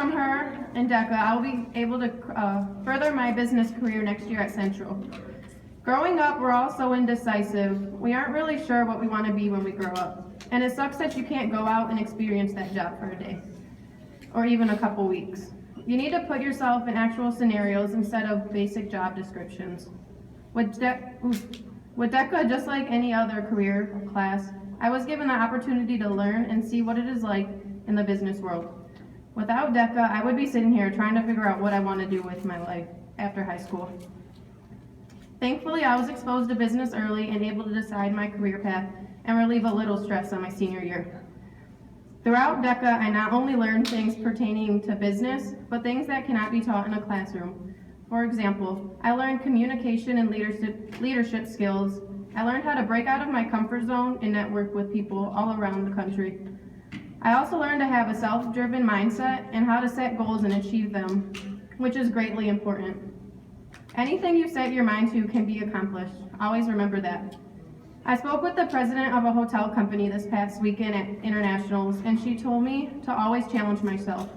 from her and DECA, I will be able to further my business career next year at Central. Growing up, we're all so indecisive. We aren't really sure what we want to be when we grow up. And it sucks that you can't go out and experience that job for a day, or even a couple weeks. You need to put yourself in actual scenarios instead of basic job descriptions. With DECA, just like any other career class, I was given the opportunity to learn and see what it is like in the business world. Without DECA, I would be sitting here trying to figure out what I want to do with my life after high school. Thankfully, I was exposed to business early and able to decide my career path and relieve a little stress on my senior year. Throughout DECA, I not only learned things pertaining to business, but things that cannot be taught in a classroom. For example, I learned communication and leadership skills. I learned how to break out of my comfort zone and network with people all around the country. I also learned to have a self-driven mindset and how to set goals and achieve them, which is greatly important. Anything you set your mind to can be accomplished. Always remember that. I spoke with the president of a hotel company this past weekend at Internationals, and she told me to always challenge myself.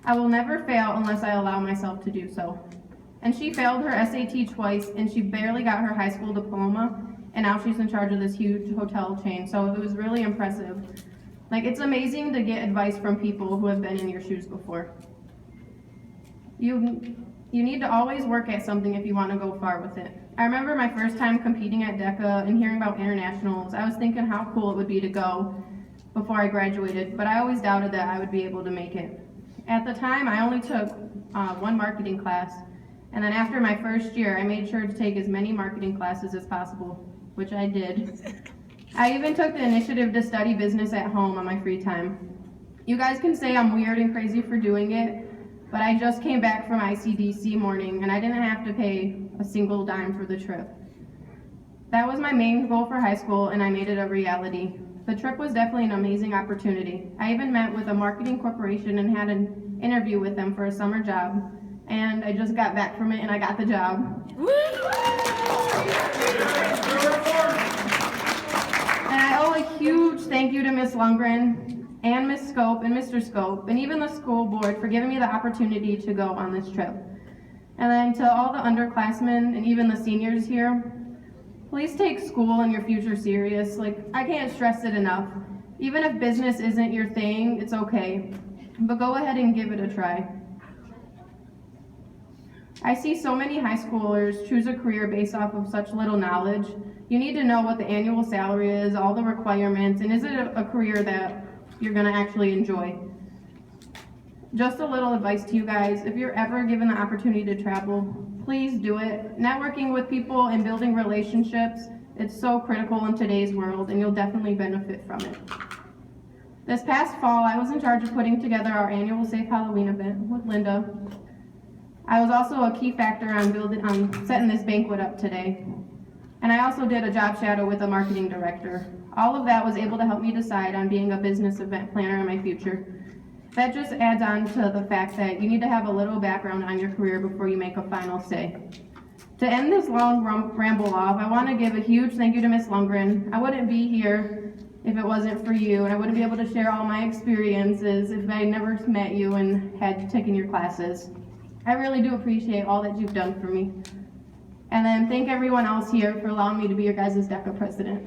I will never fail unless I allow myself to do so. And she failed her SAT twice, and she barely got her high school diploma, and now she's in charge of this huge hotel chain, so it was really impressive. Like, it's amazing to get advice from people who have been in your shoes before. You need to always work at something if you want to go far with it. I remember my first time competing at DECA and hearing about Internationals. I was thinking how cool it would be to go before I graduated, but I always doubted that I would be able to make it. At the time, I only took one marketing class, and then after my first year, I made sure to take as many marketing classes as possible, which I did. I even took the initiative to study business at home on my free time. You guys can say I'm weird and crazy for doing it, but I just came back from ICDC morning and I didn't have to pay a single dime for the trip. That was my main goal for high school and I made it a reality. The trip was definitely an amazing opportunity. I even met with a marketing corporation and had an interview with them for a summer job, and I just got back from it and I got the job. And I owe a huge thank you to Miss Lundgren and Miss Scope and Mr. Scope and even the school board for giving me the opportunity to go on this trip. And then to all the underclassmen and even the seniors here, please take school and your future serious. Like, I can't stress it enough. Even if business isn't your thing, it's okay, but go ahead and give it a try. I see so many high schoolers choose a career based off of such little knowledge. You need to know what the annual salary is, all the requirements, and is it a career that you're gonna actually enjoy. Just a little advice to you guys, if you're ever given the opportunity to travel, please do it. Networking with people and building relationships, it's so critical in today's world, and you'll definitely benefit from it. This past fall, I was in charge of putting together our annual Safe Halloween event with Linda. I was also a key factor on setting this banquet up today. And I also did a job shadow with a marketing director. All of that was able to help me decide on being a business event planner in my future. That just adds on to the fact that you need to have a little background on your career before you make a final say. To end this long ramble off, I want to give a huge thank you to Miss Lundgren. I wouldn't be here if it wasn't for you, and I wouldn't be able to share all my experiences if I never met you and had taken your classes. I really do appreciate all that you've done for me. And then thank everyone else here for allowing me to be your guys' DECA president.